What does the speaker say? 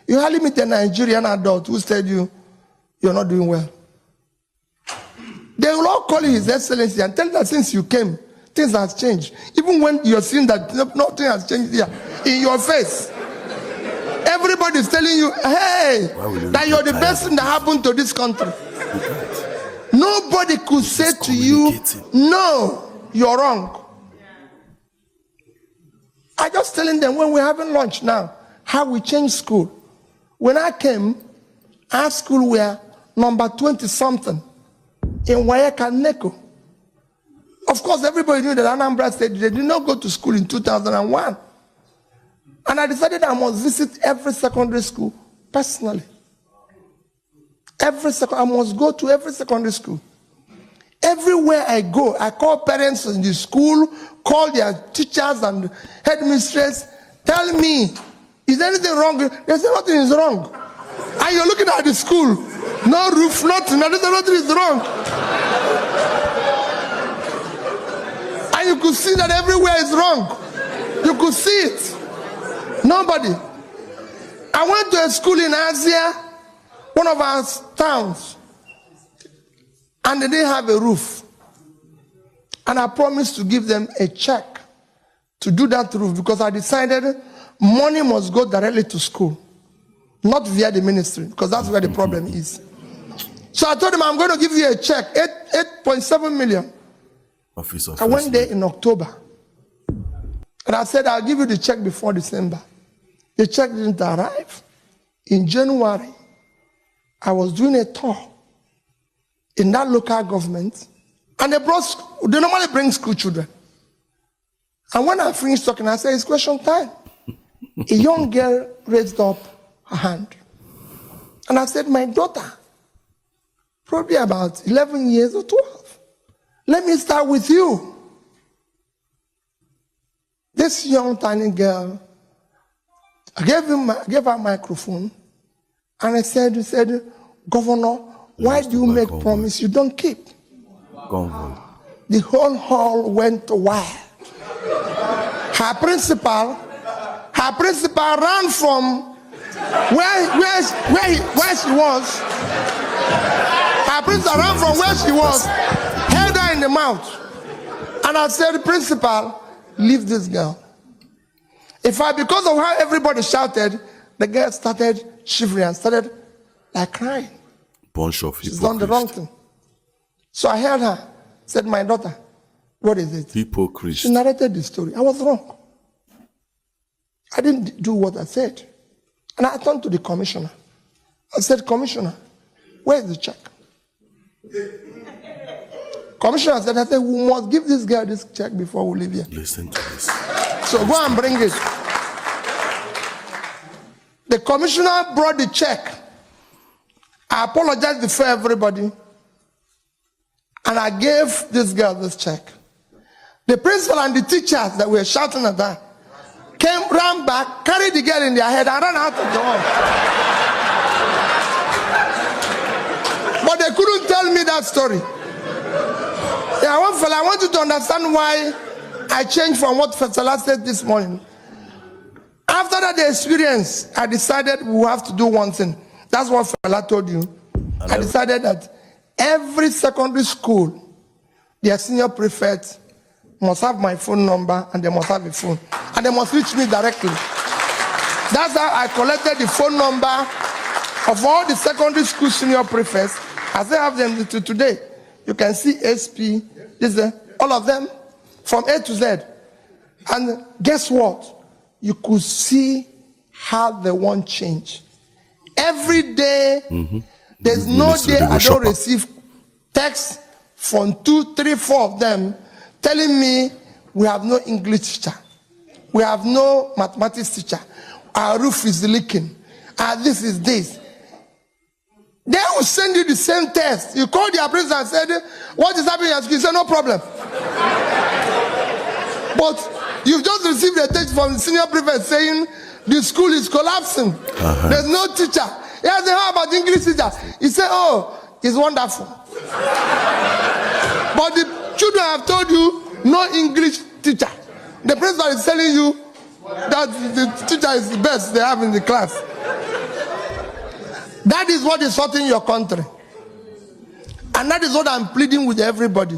You hardly meet a Nigerian adult who said you're not doing well. They will all call you His Excellency and tell you that since you came, things have changed. Even when you're seeing that nothing has changed here, in your face. Everybody is telling you, hey, that you're the best thing that happened to this country. Nobody could say to you, no, you're wrong. I just telling them when we're having lunch now, how we changed school. When I came, our school were number 20-something in Wayaka Neko. Of course, everybody knew that Anambra State, they did not go to school in 2001. And I decided I must visit every secondary school personally. I must go to every secondary school. Everywhere I go, I call parents in the school, call their teachers and headmistress, tell me, is anything wrong? They say nothing is wrong. And you're looking at the school, no roof, nothing, nothing is wrong. And you could see that everywhere is wrong. You could see it. Nobody. I went to a school in Asia, one of our towns, and they didn't have a roof. And I promised to give them a check to do that roof because I decided money must go directly to school, not via the ministry, because that's where the problem is. So I told them, I'm going to give you a check, 8.7 million. I went there in October. And I said, I'll give you the check before December. The check didn't arrive. In January, I was doing a tour in that local government, and they normally bring school children. And when I finished talking, I said, it's question time. A young girl raised up her hand. And I said, my daughter, probably about 11 years or 12. Let me start with you. This young tiny girl, I gave her a microphone, and I said, Governor, why do you make promise you don't keep? The whole hall went wild. Her principal ran from where she was. Her principal ran from where she was, held her in the mouth. And I said, principal, leave this girl. Because of how everybody shouted, the girl started shivering and started like crying. Bunch of She's done the wrong thing. So I held her, said, my daughter, what is it? Hypocrite. She narrated the story. I was wrong. I didn't do what I said. And I turned to the commissioner. I said, Commissioner, where is the check? Commissioner said, we must give this girl this check before we leave here. Listen to this. So go and bring it. The commissioner brought the check. I apologized before everybody. And I gave this girl this check. The principal and the teachers that were shouting at her ran back, carried the girl in their head, and ran out of the hall. But they couldn't tell me that story. Yeah, I want you to understand why I changed from what Fela said this morning. After that experience, I decided we have to do one thing. That's what Fela told you. I decided that every secondary school, their senior prefect must have my phone number and they must have a phone. And they must reach me directly. That's how I collected the phone number of all the secondary school senior prefects. I still have them to today. You can see SP, all of them, from A to Z. And guess what? You could see how they want change. Every day, there's no day I don't receive texts from 2, 3, 4 of them telling me we have no English teacher. We have no mathematics teacher. Our roof is leaking. This is this. They will send you the same test. You call the appraiser and said, what is happening at school? You say, no problem. But you've just received a text from the senior prefect saying the school is collapsing. There's no teacher. He asked him, how about the English teacher? He said, oh, it's wonderful. But the children have told you, no English teacher. The principal is telling you that the teacher is the best they have in the class. That is what is hurting your country. And that is what I'm pleading with everybody.